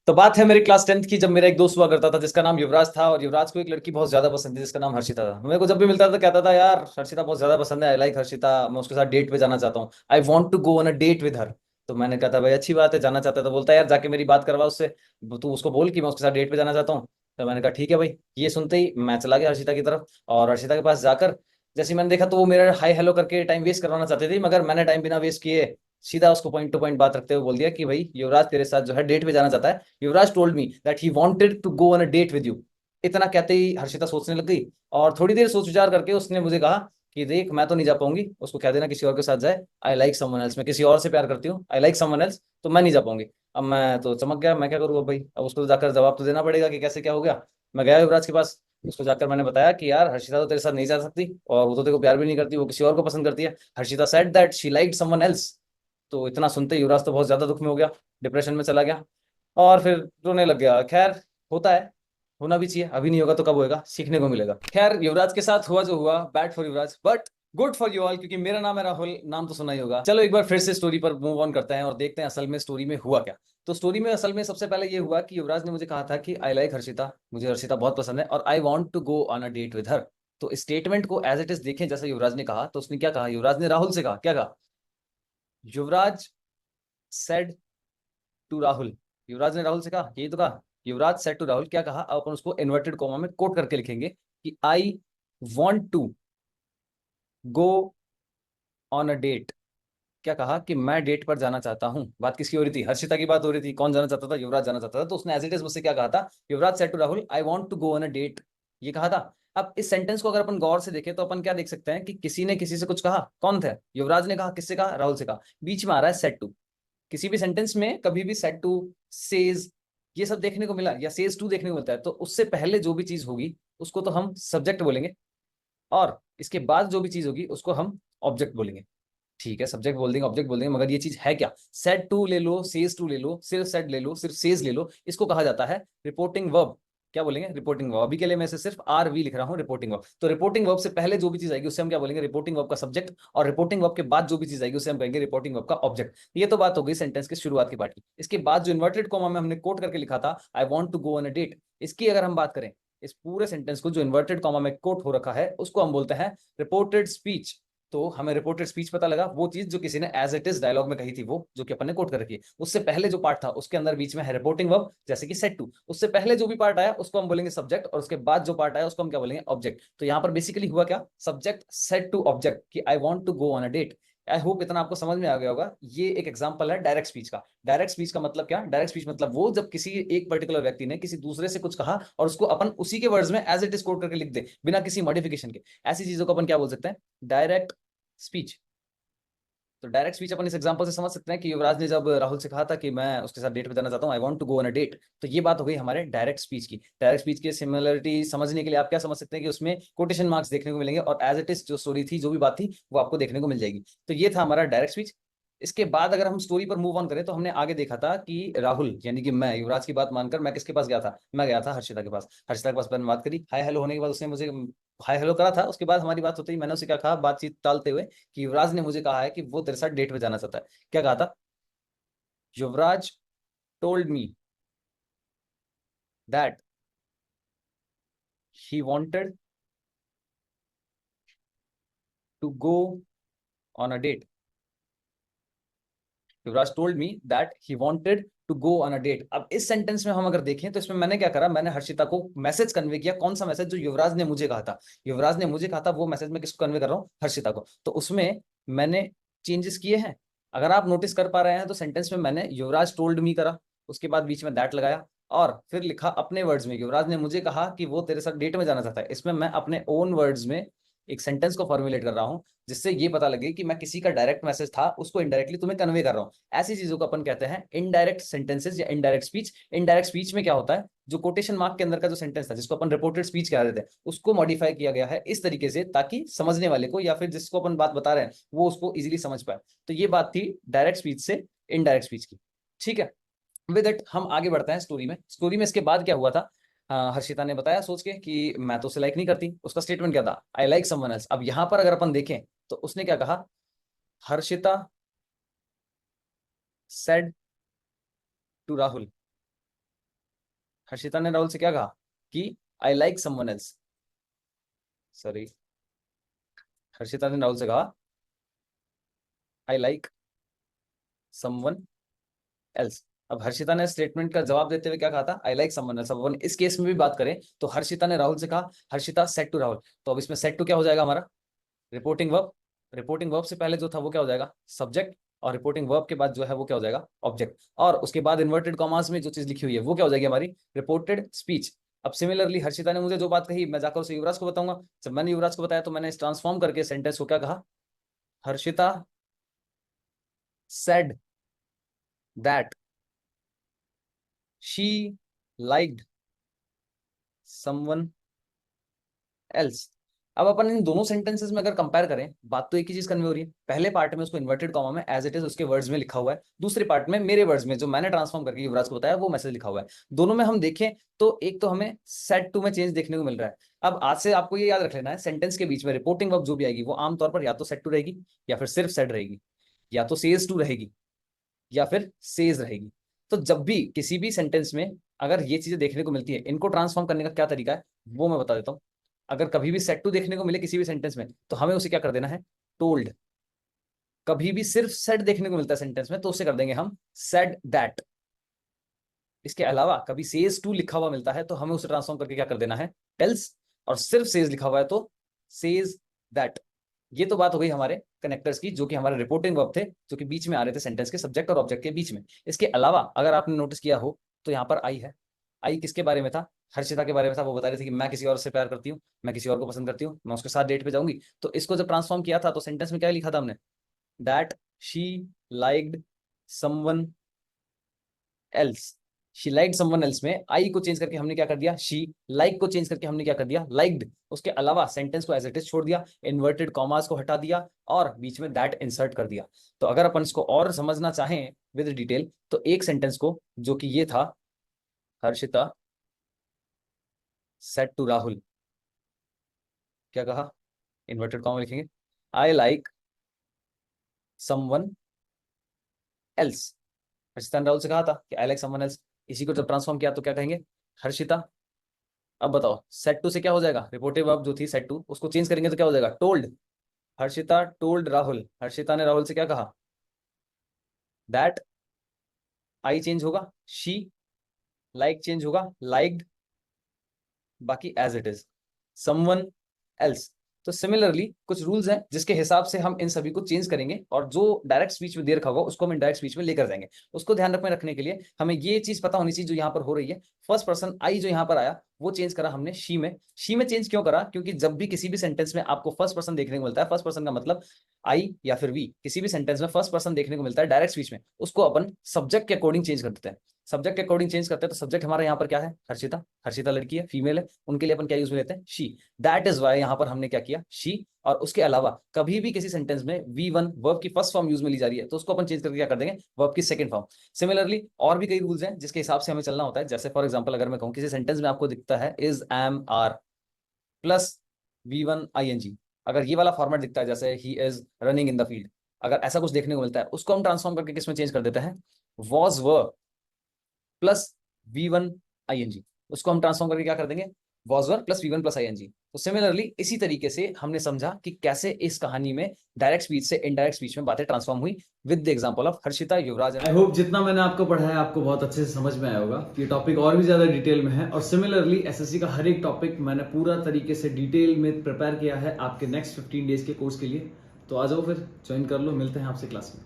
तो बात है मेरी क्लास 10th की, जब मेरा एक दोस्त हुआ करता था जिसका नाम युवराज था, और युवराज को एक लड़की बहुत ज्यादा पसंद थी जिसका नाम हर्षिता था। मेरे को जब भी मिलता था कहता था, यार हर्षिता बहुत ज्यादा पसंद है, आई लाइक हर्षिता, मैं उसके साथ डेट पे जाना चाहता हूँ, I want to go on a date with her. तो मैंने कहा था भाई अच्छी बात है, जाना चाहता है तो बोलता है यार जाके मेरी बात करवा उससे, तू उसको बोल कि मैं उसके साथ डेट पे जाना चाहता हूँ। तो मैंने कहा ठीक है भाई। ये सुनते ही मैं चला गया हर्षिता की तरफ, और हर्षिता के पास जाकर जैसे ही मैंने देखा तो वो मेरा हाई हेलो करके टाइम वेस्ट करवाना चाहती थी, मगर मैंने टाइम बिना वेस्ट किए सीधा उसको पॉइंट टू पॉइंट बात रखते हुए बोल दिया कि भाई युवराज तेरे साथ जो है डेट पे जाना चाहता है। Yuvraj told me that he wanted to go on a date with you. इतना कहते ही हर्षिता सोचने लग गई, और थोड़ी देर सोच विचार करके उसने मुझे कहा कि देख मैं तो नहीं जा पाऊंगी, उसको कह देना किसी और के साथ जाए, आई लाइक समवन एल्स, मैं किसी और से प्यार करती हूँ, आई लाइक समवन एल्स, तो मैं नहीं जा पाऊंगी। अब मैं तो चमक गया, मैं क्या करूँ अब भाई, अब उसको तो जाकर जवाब तो देना पड़ेगा कि कैसे क्या हो गया। मैं गया युवराज के पास, उसको जाकर मैंने बताया कि यार हर्षिता तो तेरे साथ नहीं जा सकती, और वो तो तेरे को प्यार भी नहीं करती, वो किसी और को पसंद करती है। Harshita said that she liked someone else. तो इतना सुनते ही युवराज तो बहुत ज्यादा दुख में हो गया, डिप्रेशन में चला गया, और फिर रोने लग गया। खैर, होता है, होना भी चाहिए, अभी नहीं होगा तो कब होएगा, सीखने को मिलेगा। खैर युवराज के साथ हुआ जो हुआ, bad for Yuvraj but good for you all, क्योंकि मेरा नाम है राहुल, नाम तो सुना ही होगा। चलो एक बार फिर से स्टोरी पर मूव ऑन करते हैं और देखते हैं असल में स्टोरी में हुआ क्या। तो स्टोरी में असल में सबसे पहले ये हुआ कि युवराज ने मुझे कहा था कि आई लाइक हर्षिता, मुझे हर्षिता बहुत पसंद है, और I want to go on a date with her. तो स्टेटमेंट को एज इट इज देखें, जैसा युवराज ने कहा, तो उसने क्या कहा, युवराज ने राहुल से कहा, क्या कहा, युवराज सेड टू राहुल। युवराज ने राहुल से कहा, यही तो कहा, युवराज सेड टू राहुल। क्या कहा, अब अपन उसको इन्वर्टेड कॉमा में कोट करके लिखेंगे कि I want to go on a date. क्या कहा कि मैं डेट पर जाना चाहता हूं। बात किसकी हो रही थी, हर्षिता की बात हो रही थी। कौन जाना चाहता था, युवराज जाना चाहता था। तो उसने एज इट इज मुझसे क्या कहा था, Yuvraj said to Rahul I want to go on a date, ये कहा था। अब इस सेंटेंस को अगर अपन गौर से देखें तो अपन क्या देख सकते हैं कि किसी ने किसी से कुछ कहा। कौन थे, युवराज ने कहा, किससे कहा, राहुल से कहा। बीच में आ रहा है सेड टू। किसी भी सेंटेंस में कभी भी सेड टू, सेज, ये सब देखने को मिला, या सेज टू देखने को मिलता है, तो उससे पहले जो भी चीज होगी उसको तो हम सब्जेक्ट बोलेंगे, और इसके बाद जो भी चीज होगी उसको हम ऑब्जेक्ट बोलेंगे। ठीक है, सब्जेक्ट बोल देंगे, ऑब्जेक्ट बोल देंगे, मगर ये चीज है क्या। सेड टू ले लो, सेज टू ले लो, सिर्फ सेड ले लो, सिर्फ सेज ले लो, इसको कहा जाता है रिपोर्टिंग वर्ब। क्या बोलेंगे, रिपोर्टिंग वर्ब। अभी के लिए मैं इसे सिर्फ आर वी लिख रहा हूँ, रिपोर्टिंग वर्ब। तो रिपोर्टिंग वर्ब से पहले जो भी चीज आएगी उससे हम क्या बोलेंगे, रिपोर्टिंग वर्ब का सब्जेक्ट, और रिपोर्टिंग वर्ब के बाद जो भी चीज आएगी उससे हम कहेंगे रिपोर्टिंग वर्ब का ऑब्जेक्ट। ये तो बात हो गई सेंटेंस की शुरुआत की पार्ट की। इसके बाद जो इन्वर्टेड कॉमा में हमने कोट करके लिखा था, I want to go on a date, इसकी अगर हम बात करें, इस पूरे सेंटेंस को जो इन्वर्टेड कॉमा में कोट हो रखा है उसको हम बोलते हैं रिपोर्टेड स्पीच। तो हमें रिपोर्टेड स्पीच पता लगा, वो चीज जो किसी ने एज इट इज डायलॉग में कही थी, वो जो कि अपन ने कोट कर रखी है। उससे पहले जो पार्ट था उसके अंदर बीच में है रिपोर्टिंग वर्ब, जैसे कि सेट टू। उससे पहले जो भी पार्ट आया उसको हम बोलेंगे सब्जेक्ट, और उसके बाद जो पार्ट आया उसको हम क्या बोलेंगे, ऑब्जेक्ट। तो यहाँ पर बेसिकली हुआ क्या, सब्जेक्ट सेट टू ऑब्जेक्ट, कि I want to go on a date. I hope इतना आपको समझ में आ गया होगा। ये एक एग्जांपल है डायरेक्ट स्पीच का। डायरेक्ट स्पीच का मतलब क्या, डायरेक्ट स्पीच मतलब वो जब किसी एक पर्टिकुलर व्यक्ति ने किसी दूसरे से कुछ कहा और उसको अपन उसी के वर्ड्स में एज इट इज कोट करके लिख दे बिना किसी मॉडिफिकेशन के, ऐसी चीजों को अपन क्या बोल सकते हैं, डायरेक्ट स्पीच। तो डायरेक्ट स्पीच अपन इस एग्जांपल से समझ सकते हैं कि युवराज ने जब राहुल से कहा था कि मैं उसके साथ डेट पे जाना चाहता हूँ, I want to go on a date, तो ये बात हो गई हमारे डायरेक्ट स्पीच की। डायरेक्ट स्पीच की सिमिलरिटी समझने के लिए आप क्या समझ सकते हैं कि उसमें कोटेशन मार्क्स देखने को मिलेंगे, और एज इट इज जो स्टोरी थी, जो भी बात थी, वो आपको देखने को मिल जाएगी। तो ये था हमारा डायरेक्ट स्पीच। इसके बाद अगर हम स्टोरी पर मूव ऑन करें तो हमने आगे देखा था कि राहुल यानी कि मैं, युवराज की बात मानकर मैं किसके पास गया था, मैं गया था हर्षिता के पास। हर्षिता के पास मैंने बात करी, हाय हेलो होने के बाद उसने मुझे हाय हेलो करा था। उसके बाद हमारी बात होती ही मैंने उसे क्या कहा, बातचीत टालते हुए, कि युवराज ने मुझे कहा है कि वो तेरे साथ डेट पे जाना चाहता है। क्या कहा था, Yuvraj told me that he wanted to go on a date. Yuvraj told me that he wanted to go on a date. अब इस सेंटेंस में हम अगर देखें तो इसमें मैंने क्या करा, मैंने हर्षिता को मैसेज कन्वे किया। कौन सा मैसेज, जो युवराज ने मुझे कहा था। युवराज ने मुझे कहा था, वो मैसेज मैं किसको कन्वे कर रहा हूँ, हर्षिता को। तो उसमें मैंने चेंजेस किए हैं। अगर आप नोटिस कर पा रहे हैं तो सेंटेंस में मैंने युवराज टोल्ड मी करा, उसके बाद बीच में दैट लगाया, और फिर लिखा अपने वर्ड्स में, युवराज ने मुझे कहा कि वो तेरे साथ डेट में जाना चाहता है। इसमें मैं अपने ओन वर्ड्स में एक सेंटेंस को फॉर्मुलेट कर रहा हूं, जिससे ये पता लगे कि मैं किसी का डायरेक्ट मैसेज था उसको इनडायरेक्टली तुम्हें कन्वे कर रहा हूं। ऐसी चीजों को अपन कहते हैं इनडायरेक्ट सेंटेंसेस या इनडायरेक्ट स्पीच। इनडायरेक्ट स्पीच में क्या होता है, जो कोटेशन मार्क के अंदर का जो सेंटेंस था, जिसको अपन रिपोर्टेड स्पीच कह देते हैं, उसको मॉडिफाई किया गया है इस तरीके से ताकि समझने वाले को, या फिर जिसको अपन बात बता रहे हैं, वो उसको इजीली समझ पाए। तो ये बात थी डायरेक्ट स्पीच से इनडायरेक्ट स्पीच की। ठीक है, विद इट हम आगे बढ़ते हैं स्टोरी में। स्टोरी में इसके बाद क्या हुआ था, हर्षिता ने बताया सोच के कि मैं तो उसे लाइक नहीं करती। उसका स्टेटमेंट क्या था, आई लाइक समवन एल्स। अब यहां पर अगर अपन देखें तो उसने क्या कहा, हर्षिता सेड टू राहुल हर्षिता ने राहुल से क्या कहा कि I like someone else, sorry, Harshita ने राहुल से कहा आई लाइक समवन एल्स। अब हर्षिता ने स्टेटमेंट का जवाब देते हुए क्या कहा था, आई लाइक समवन एल्स। अब इस केस में भी बात करें तो हर्षिता ने राहुल से कहा हर्षिता सेड टू राहुल, तो अब इसमें सेड टू क्या हो जाएगा हमारा, रिपोर्टिंग वर्ब। रिपोर्टिंग वर्ब से पहले जो था वो क्या हो जाएगा, सब्जेक्ट, और रिपोर्टिंग वर्ब के बाद जो है वो क्या हो जाएगा, ऑब्जेक्ट, और उसके बाद इन्वर्टेड कॉमास में जो चीज लिखी हुई है वो क्या हो जाएगी हमारी, रिपोर्टेड स्पीच। अब सिमिलरली हर्षिता ने मुझे जो बात कही मैं जाकर उसे युवराज को बताऊंगा। जब मैंने युवराज को बताया तो मैंने इस ट्रांसफॉर्म करके सेंटेंस को क्या कहा, Harshita said that she liked someone else. अब अपन इन दोनों सेंटेंसेस में अगर कंपेयर करें, बात तो एक ही चीज कन्वे हो रही है। पहले पार्ट में उसको इन्वर्टेड कॉमा में एज इट इज उसके वर्ड्स में लिखा हुआ है, दूसरे पार्ट में मेरे वर्ड्स में जो मैंने ट्रांसफॉर्म करके युवराज को बताया वो मैसेज लिखा हुआ है। दोनों में हम देखें तो एक तो हमें सेड टू में चेंज देखने को मिल रहा है। अब आज से आपको ये याद रख लेना है, सेंटेंस के बीच में रिपोर्टिंग वर्ब जो भी आएगी वो आमतौर पर या तो सेड टू रहेगी या फिर सिर्फ सेड रहेगी, या तो सेज टू रहेगी या फिर सेज रहेगी। तो जब भी किसी भी सेंटेंस में अगर ये चीजें देखने को मिलती है, इनको ट्रांसफॉर्म करने का क्या तरीका है वो मैं बता देता हूँ। अगर कभी भी सेड टू देखने को मिले किसी भी सेंटेंस में तो हमें उसे क्या कर देना है, टोल्ड। कभी भी सिर्फ सेड देखने को मिलता है सेंटेंस में तो उसे कर देंगे हम सेड दैट। इसके अलावा कभी सेज टू लिखा हुआ मिलता है तो हमें उसे ट्रांसफॉर्म करके क्या कर देना है, टेल्स, और सिर्फ सेज लिखा हुआ है तो सेज दैट। ये तो बात हो गई हमारे कनेक्टर्स की, जो कि हमारे रिपोर्टिंग वर्ब थे, जो कि बीच में आ रहे थे सेंटेंस के सब्जेक्ट और ऑब्जेक्ट के बीच में। इसके अलावा अगर आपने नोटिस किया हो तो यहाँ पर आई है। आई किसके बारे में था, हर्षिता के बारे में था। वो बता रही थी कि मैं किसी और से प्यार करती हूँ, मैं किसी और को पसंद करती हूँ, मैं उसके साथ डेट पे जाऊंगी। तो इसको जब ट्रांसफॉर्म किया था तो सेंटेंस में क्या लिखा था हमने, that she liked someone else. She liked someone else में आई को चेंज करके हमने क्या कर दिया, शी लाइक को चेंज करके हमने क्या कर दिया, लाइक्ड। उसके अलावा सेंटेंस को एज इट इज छोड़ दिया, इन्वर्टेड कॉमास को हटा दिया और बीच में दैट इंसर्ट कर दिया। तो अगर अपन इसको और समझना चाहें विद डिटेल तो एक सेंटेंस को जो कि ये था, हर्षिता सेड टू राहुल, क्या कहा, इन्वर्टेड कॉमा लिखेंगे, I like someone else. Harshita ने राहुल से कहा था कि आई लाइक समवन एल्स। इसी को जब ट्रांसफॉर्म किया तो क्या कहेंगे, हर्षिता। अब बताओ सेट टू से क्या हो जाएगा, रिपोर्टिव वर्ब जो थी सेट टू उसको चेंज करेंगे तो क्या हो जाएगा, टोल्ड। हर्षिता टोल्ड राहुल, हर्षिता ने राहुल से क्या कहा, दैट। आई चेंज होगा, शी, लाइक चेंज होगा, लाइक्ड, बाकी as it is someone else. तो सिमिलरली कुछ रूल्स हैं जिसके हिसाब से हम इन सभी को चेंज करेंगे, और जो डायरेक्ट स्पीच में दे रखा होगा उसको हम इनडायरेक्ट स्पीच में लेकर जाएंगे। उसको ध्यान रखने के लिए हमें ये चीज पता होनी चाहिए जो यहाँ पर हो रही है। फर्स्ट पर्सन आई जो यहाँ पर आया वो चेंज करा हमने शी में। शी में चेंज क्यों करा, क्योंकि जब भी किसी भी सेंटेंस में आपको फर्स्ट पर्सन देखने को मिलता है, फर्स्ट पर्सन का मतलब आई या फिर वी, किसी भी सेंटेंस में फर्स्ट पर्सन देखने को मिलता है डायरेक्ट स्पीच में, उसको अपन सब्जेक्ट के अकॉर्डिंग चेंज कर देते हैं। सब्जेक्ट के अकॉर्डिंग चेंज करते हैं तो सब्जेक्ट हमारा यहाँ पर क्या है, हर्षिता। हर्षिता लड़की है, फीमेल है, उनके लिए अपन क्या यूज में लेते हैं, शी। दैट इज वाई यहाँ पर हमने क्या किया, शी। और उसके अलावा कभी भी किसी सेंटेंस में V1 वर्ब की फर्स्ट फॉर्म यूज में ली जा रही है तो उसको अपन चेंज करके क्या कर देंगे, वर्ब की सेकंड फॉर्म। सिमिलरली और भी कई रूल्स हैं जिसके हिसाब से हमें चलना होता है। जैसे फॉर एग्जांपल अगर मैं कहूँ किसी सेंटेंस में आपको दिखता है is am are plus V1 ING, अगर ये वाला फॉर्मेट दिखता है जैसे he is running in the field, अगर ऐसा कुछ देखने को मिलता है उसको हम ट्रांसफॉर्म करके किसमें चेंज कर देते हैं, was were plus V1 ING। उसको हम ट्रांसफॉर्म करके क्या कर देंगे, was were plus V1 plus ING। तो सिमिलरली इसी तरीके से हमने समझा कि कैसे इस कहानी में डायरेक्ट स्पीच से इनडायरेक्ट स्पीच में बातें ट्रांसफॉर्म हुई with the example of Harshita, Yuvraj. I hope जितना मैंने आपको पढ़ाया आपको बहुत अच्छे से समझ में आया होगा। ये टॉपिक और भी ज्यादा डिटेल में है, और सिमिलरली एसएससी का हर एक टॉपिक मैंने पूरा तरीके से डिटेल में प्रिपेयर किया है आपके नेक्स्ट 15 डेज के कोर्स के लिए। तो आ जाओ फिर ज्वाइन कर लो, मिलते हैं आपसे क्लास में।